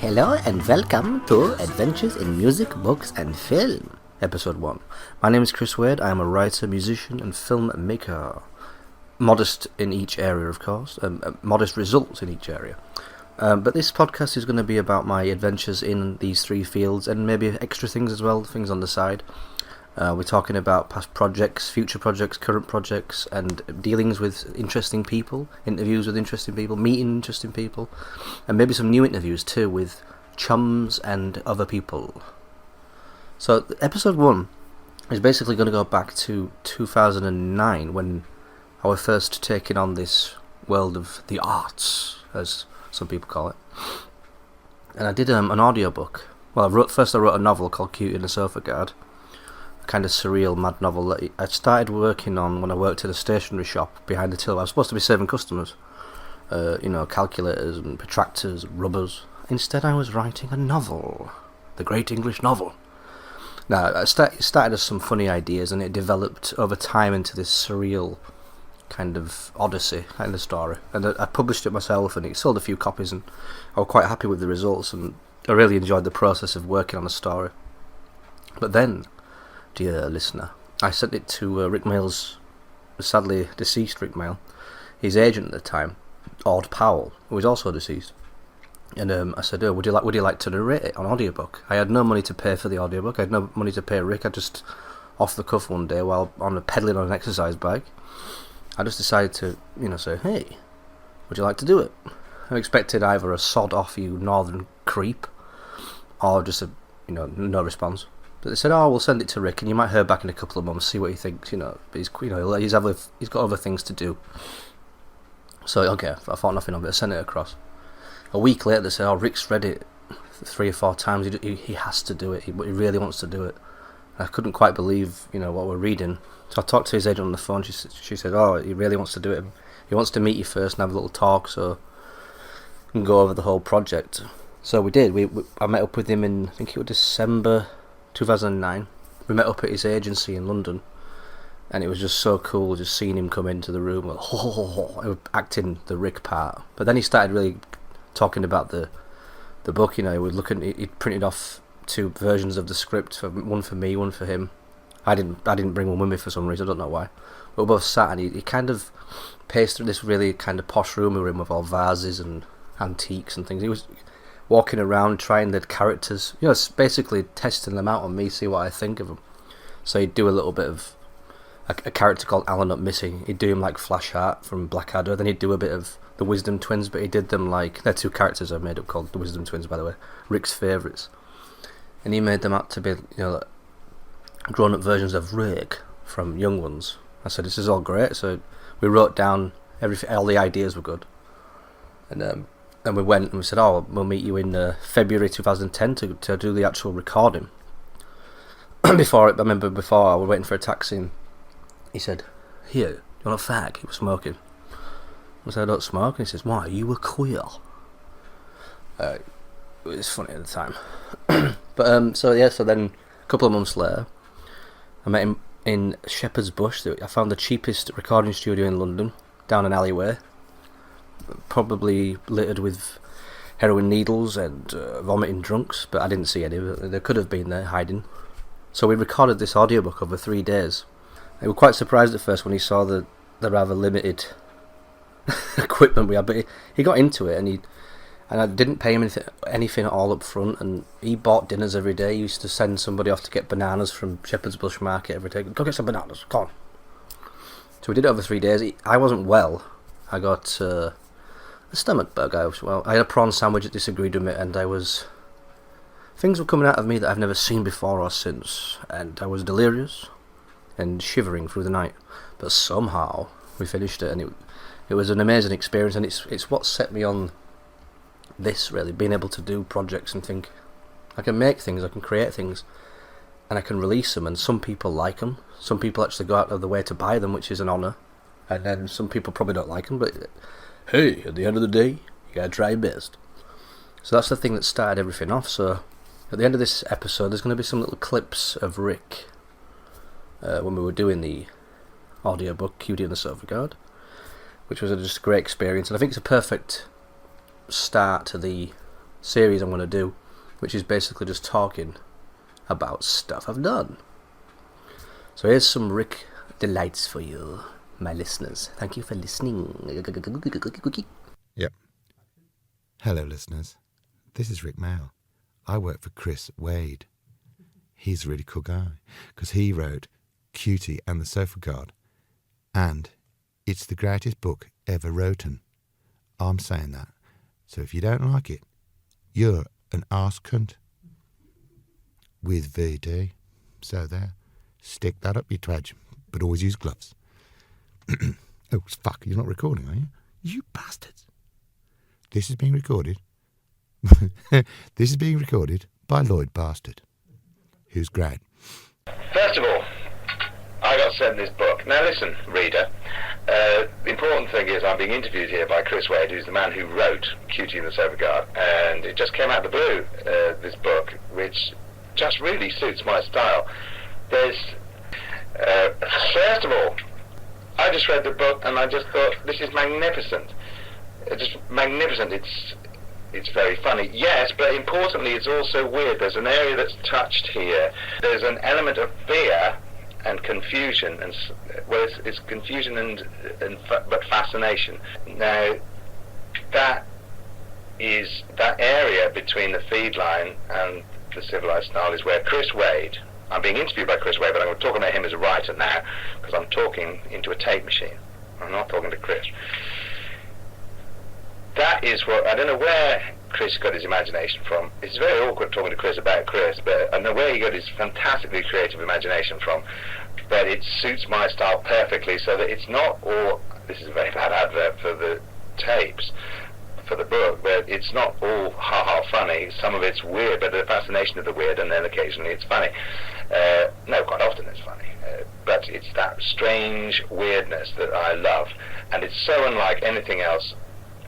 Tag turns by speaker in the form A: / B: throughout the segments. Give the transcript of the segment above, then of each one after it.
A: Hello and welcome to Adventures in Music, Books and Film, Episode 1. My name is Chris Wade. I am a writer, musician and filmmaker. Modest in each area, of course. Modest results in each area. But this podcast is going to be about my adventures in these three fields and maybe extra things as well, things on the side. We're talking about past projects, future projects, current projects, and dealings with interesting people, interviews with interesting people, meeting interesting people, and maybe some new interviews too with chums and other people. So episode 1 is basically going to go back to 2009 when I was first taking on this world of the arts, as some people call it. And I did an audiobook. Well, I wrote a novel called Cutie and the Sofa Guard. Kind of surreal, mad novel that I started working on when I worked at a stationery shop behind the till. I was supposed to be serving customers, calculators and protractors, rubbers. Instead, I was writing a novel, the great English novel. Now, it started as some funny ideas, and it developed over time into this surreal kind of odyssey kind of story. And I published it myself, and it sold a few copies, and I was quite happy with the results, and I really enjoyed the process of working on a story. But then, dear listener, I sent it to Rik Mayall's, sadly deceased Rik Mayall, his agent at the time, Ord Powell, who was also deceased. And I said, would you like to narrate it on audiobook? I had no money to pay for the audiobook. I had no money to pay Rik. I just, off the cuff one day while pedaling on an exercise bike, I just decided to, say, hey, would you like to do it? I expected either a sod off you northern creep, or just no response. But they said, we'll send it to Rik, and you might hear back in a couple of months, see what he thinks, But he's got other things to do. So, okay, I thought nothing of it. I sent it across. A week later, they said, Rik's read it 3 or 4 times. He has to do it. He really wants to do it. I couldn't quite believe, what we're reading. So I talked to his agent on the phone. She said, he really wants to do it. He wants to meet you first and have a little talk, so we can go over the whole project. So we did. I met up with him in, I think it was December 2009. We met up at his agency in London, and it was just so cool just seeing him come into the room, acting the Rik part. But then he started really talking about the book. He was looking. He printed off 2 versions of the script, one for me, one for him. I didn't bring one with me for some reason. I don't know why. We both sat, and he kind of paced through this really kind of posh room we were in with all vases and antiques and things. He was walking around trying the characters, basically testing them out on me, see what I think of them. So he'd do a little bit of a character called Alan Up Missing. He'd do him like Flashheart from Blackadder. Then he'd do a bit of the Wisdom Twins, but he did them like, they're 2 characters I made up called the Wisdom Twins, by the way, Rik's favourites. And he made them out to be, grown-up versions of Rik from young ones. I said, this is all great. So we wrote down all the ideas were good. And we went and we said, we'll meet you in February 2010 to do the actual recording. I remember before I was waiting for a taxi, and he said, here, you want a fag? He was smoking. I said, I don't smoke. And he says, why, you were queer. It was funny at the time. But so then a couple of months later, I met him in Shepherd's Bush. I found the cheapest recording studio in London, down an alleyway, probably littered with heroin needles and vomiting drunks, but I didn't see any. They could have been there hiding. So we recorded this audiobook over 3 days. I was quite surprised at first when he saw the rather limited equipment we had, but he got into it, and I didn't pay him anything at all up front, and he bought dinners every day. He used to send somebody off to get bananas from Shepherd's Bush Market every day. Go get some bananas, come on. So we did it over 3 days. I wasn't well. I got a stomach bug. I had a prawn sandwich that disagreed with me, and things were coming out of me that I've never seen before or since, and I was delirious and shivering through the night. But somehow we finished it, and it was an amazing experience, and it's what set me on this, really, being able to do projects and think I can make things, I can create things, and I can release them, and some people like them. Some people actually go out of the way to buy them, which is an honour, and then some people probably don't like them, but hey, at the end of the day, you gotta try your best. So that's the thing that started everything off. So at the end of this episode, there's going to be some little clips of Rik when we were doing the audiobook Cutie and the Sofa Guard, which was just a great experience, and I think it's a perfect start to the series I'm going to do, which is basically just talking about stuff I've done. So here's some Rik delights for you, my listeners. Thank you for listening.
B: Yep. Hello, listeners. This is Rik Mayall. I work for Chris Wade. He's a really cool guy because he wrote Cutie and the Sofa God, and it's the greatest book ever written. I'm saying that. So if you don't like it, you're an arse cunt. With VD. So there. Stick that up your twedge, but always use gloves. Oh, fuck, you're not recording, are you? You bastards. This is being recorded. This is being recorded by Lloyd Bastard, who's great.
C: First of all, I got sent this book. Now listen, reader. The important thing is I'm being interviewed here by Chris Wade, who's the man who wrote Cutie and the Sofa God, and it just came out of the blue, this book, which just really suits my style. There's, first of all, I just read the book and I just thought, this is magnificent. Just magnificent. It's very funny, yes, but importantly it's also weird. There's an area that's touched here. There's an element of fear and confusion, and well, it's confusion but fascination. Now, that is that area between the feed line and the civilized style is where Chris Wade. I'm being interviewed by Chris Wade, but I'm going to talk about him as a writer now because I'm talking into a tape machine. I'm not talking to Chris. That is what, I don't know where Chris got his imagination from. It's very awkward talking to Chris about Chris, but I don't know where he got his fantastically creative imagination from. But it suits my style perfectly, so that it's not all, this is a very bad advert for the tapes, for the book, but it's not all ha-ha funny. Some of it's weird, but the fascination of the weird, and then occasionally it's funny. No, quite often it's funny. But it's that strange weirdness that I love, and it's so unlike anything else.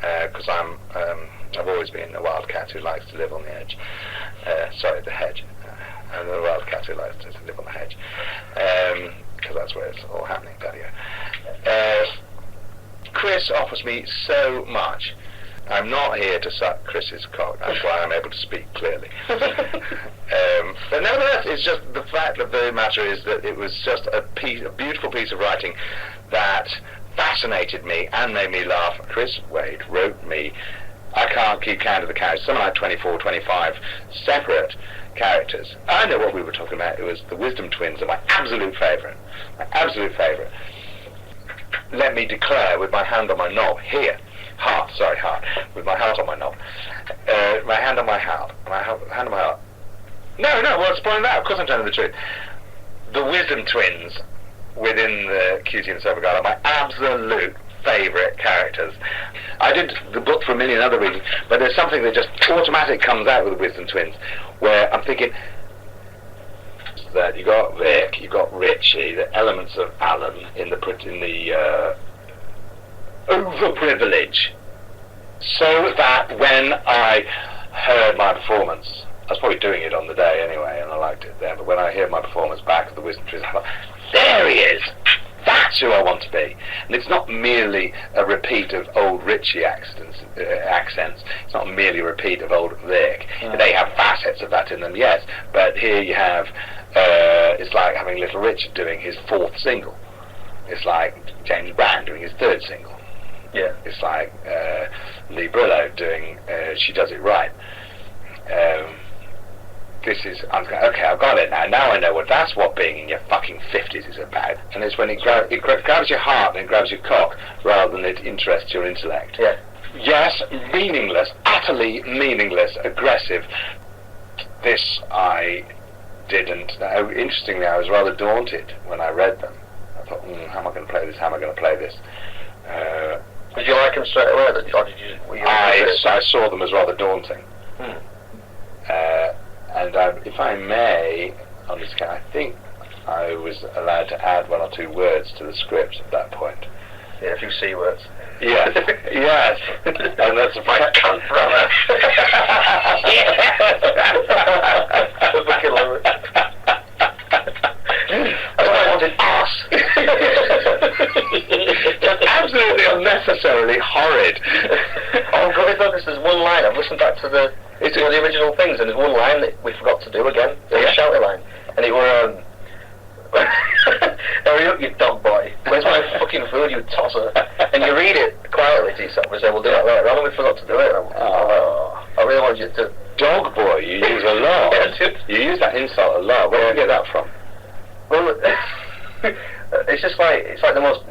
C: Because I've always been a wildcat who likes to live on the edge. The hedge. I'm a wildcat who likes to live on the hedge. Because that's where it's all happening, bloody hell. Chris offers me so much. I'm not here to suck Chris's cock. That's why I'm able to speak clearly. But nevertheless, it's just the fact of the matter is that it was just a beautiful piece of writing that fascinated me and made me laugh. Chris Wade wrote me, I can't keep count of the characters, something like 24, 25 separate characters. I know what we were talking about. It was the Wisdom Twins are my absolute favourite. My absolute favourite. Let me declare with my hand on my knob here. Heart. With my heart on my knob. My hand on my heart. Hand on my heart. No, what's the point of that? Of course I'm telling the truth. The Wisdom Twins within the Cutie and the Sofa God are my absolute favourite characters. I did the book for a million other reasons, but there's something that just automatically comes out with the Wisdom Twins, where I'm thinking that you got Vic, you got Richie, the elements of Alan in the overprivilege, so that when I heard my performance, I was probably doing it on the day anyway, and I liked it then, but when I heard my performance back of the Wisdom Twins, I thought, there he is! That's who I want to be. And it's not merely a repeat of old Richie accents. It's not merely a repeat of old Vic. Yeah. They have facets of that in them, yes, but here you have, it's like having Little Richard doing his fourth single. It's like James Brown doing his third single. Yeah. It's like Lee Brillo doing She Does It Right. I'm going, okay, I've got it now. Now I know that's what being in your fucking 50s is about. And it's when it grabs your heart and it grabs your cock rather than it interests your intellect. Yeah. Yes, meaningless, utterly meaningless, aggressive. This I didn't. Interestingly, I was rather daunted when I read them. I thought, how am I going to play this? How am I going to play this? Did you like them straight away? Or did you? I saw them as rather daunting. And if I may, on this account, I think I was allowed to add one or two words to the script at that point. Yeah, a few C words. Yes, yes. And that's a fight cunt brother. That's why I wanted ass. That's absolutely unnecessarily horrid. Oh God, there's one line. I've listened back to the...
D: line. It was a shouty line. And it were, hurry up, you dog boy. Where's my fucking food, you tosser? And you read it quietly to yourself and say, we'll do that later on, and we forgot to do it. I really wanted you to...
C: Dog boy, you use a lot. You use that insult a lot. Where did you get that from?
D: Well, it's just like, it's like the most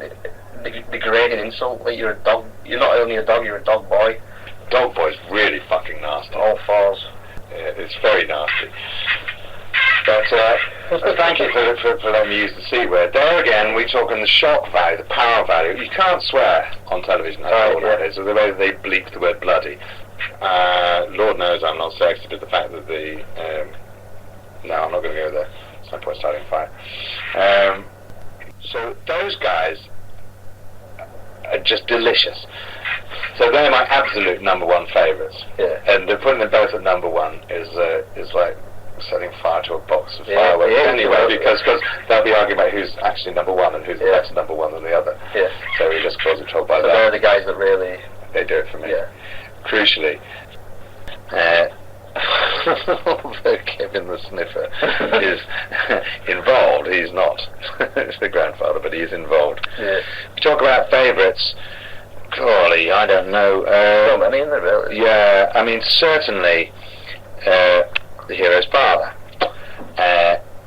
D: degrading insult. Like, you're a dog. You're not only a dog, you're a dog boy.
C: Dog boy's really fucking nasty.
D: All fours.
C: Yeah, it's very nasty. But thank you for letting me use the C word. There again, we talk on the shock value, the power value. You can't swear on television at all nowadays. So the way that they bleep the word bloody. Lord knows I'm not sexy, but the fact that no, I'm not going to go there. There's no point starting a fight. So those guys are just delicious. So they're my absolute number one favourites. Yeah. And putting them both at number one is like setting fire to a box of fireworks anyway, because they'll be arguing about who's actually number one and who's the better number one than the other. Yeah. So we just cause a trouble by that.
D: They're the guys that really...
C: They do it for me. Yeah. Crucially, Kevin the Sniffer is involved. He's not the grandfather, but he's involved. Yeah. We talk about favourites. Golly, I don't know.
D: So many in there, really.
C: Yeah, I mean, certainly the hero's father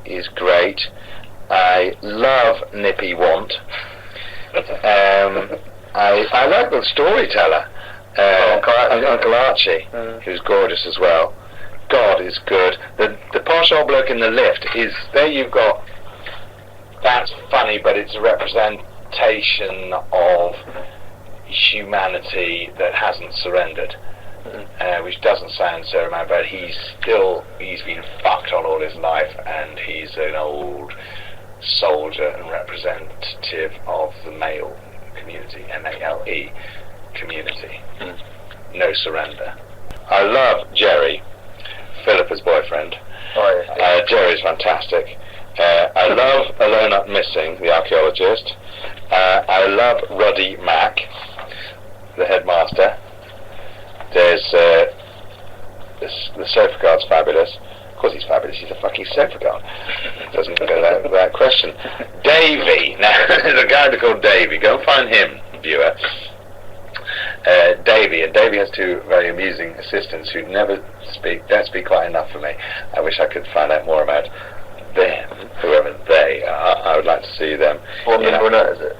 C: is great. I love Nippy Want. I like the storyteller, Uncle Archie, who's gorgeous as well. God is good. The posh old bloke in the lift is, there you've got, that's funny, but it's a representation of humanity that hasn't surrendered, which doesn't sound so romantic, but he's been fucked on all his life, and he's an old soldier and representative of the male community, M-A-L-E community. No surrender. I love Jerry, Philippa's boyfriend. Jerry's fantastic. I love Alone Up Missing, the archaeologist. I love Ruddy Mack, the headmaster. There's the sofa guard's fabulous. Of course he's fabulous, he's a fucking sofa guard. Doesn't go without question. Davy, now there's a guy called Davy, go and find him, viewer. Davy, and Davy has two very amusing assistants who don't speak quite enough for me. I wish I could find out more about them, whoever they are. I would like to see them.
D: Horny brunette, is it?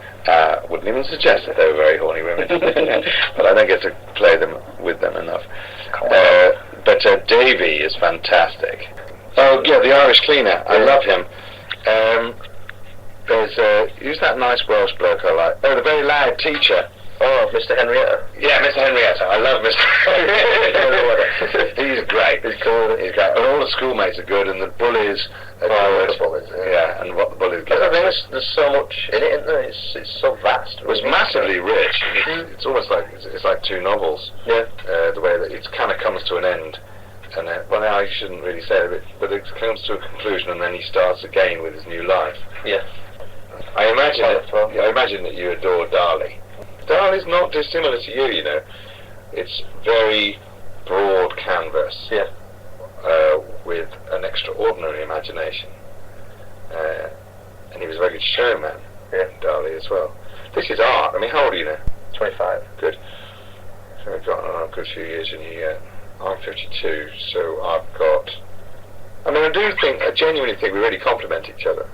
C: Wouldn't even suggest that they were very horny women, but I don't get to play them with them enough. But Davy is fantastic. Oh yeah, the Irish cleaner. I love him. There's who's that nice Welsh bloke I like? Oh, the very loud teacher.
D: Oh, Mr. Henrietta.
C: Yeah, Mr. Henrietta. I love Mr. Henrietta. He's great. He's cool. He's great. And all the schoolmates are good, and the bullies are good.
D: The bullies,
C: yeah, and what the bullies get.
D: I think there's so much in it, isn't there? It's so vast.
C: It's massively rich. It's almost like it's like two novels. Yeah. The way that it kind of comes to an end, and well, now I shouldn't really say it, but it comes to a conclusion, and then he starts again with his new life. Yeah. I imagine that you adore Dali. Dali's not dissimilar to you, you know. It's very broad canvas, with an extraordinary imagination. And he was a very good showman, Dali, as well. This is art. I mean, how old are you now?
D: 25.
C: Good. So I've got a good few years in you yet. I'm 52, so I've got... I mean, I genuinely think we really complement each other.